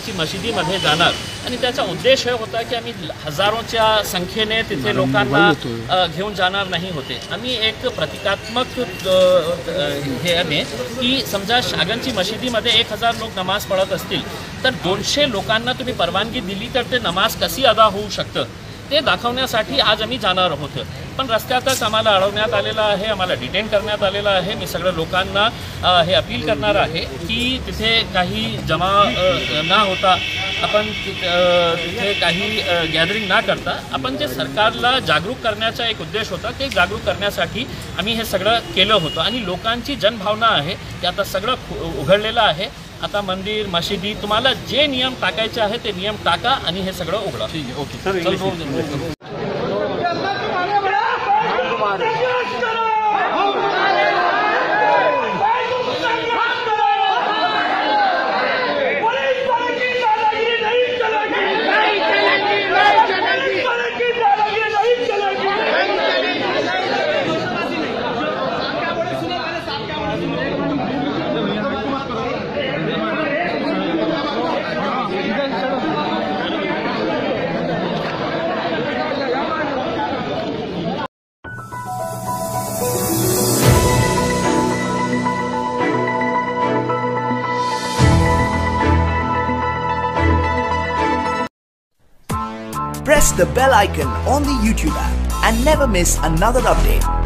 शागांची मशिदीमध्ये जाणार आणि त्याचा उद्देश हे होता की आम्ही हजारोच्या संख्येने तिथे लोकांना घेऊन जाणार नाही होते. आम्ही एक प्रतिकात्मक हे आहे की समजा शागांची मशिदीमध्ये 1000 लोक नमाज पढ़त असतील तर 200 लोकांना तुम्ही परवानगी दिली तर ते नमाज कशी अदा होऊ शकतं ते दाखवण्यासाठी आज आम्ही जाणार आहोत. पण रस्त्यातच आम्हाला अडवण्यात आलेलं आहे, आम्हाला डिटेन करण्यात आलेलं आहे. मी सगळ्या लोकांना हे अपील करणार आहे की तिथे काही जमा न होता आपण तिथे काही गॅदरिंग न करता आपण जे सरकारला जागरूक करण्याचा एक उद्देश होता ते जागरूक करण्यासाठी आम्ही हे सगळं केलं होतं. आणि लोकांची जनभावना आहे ते आता सगळं उघडलेलं आहे. आता मंदिर मशिदी तुम्हाला जे नियम टाकायचे आहे ते नियम टाका आणि हे सगळं उघडा. ठीक है, okay sir. Press the bell icon on the YouTube app and never miss another update.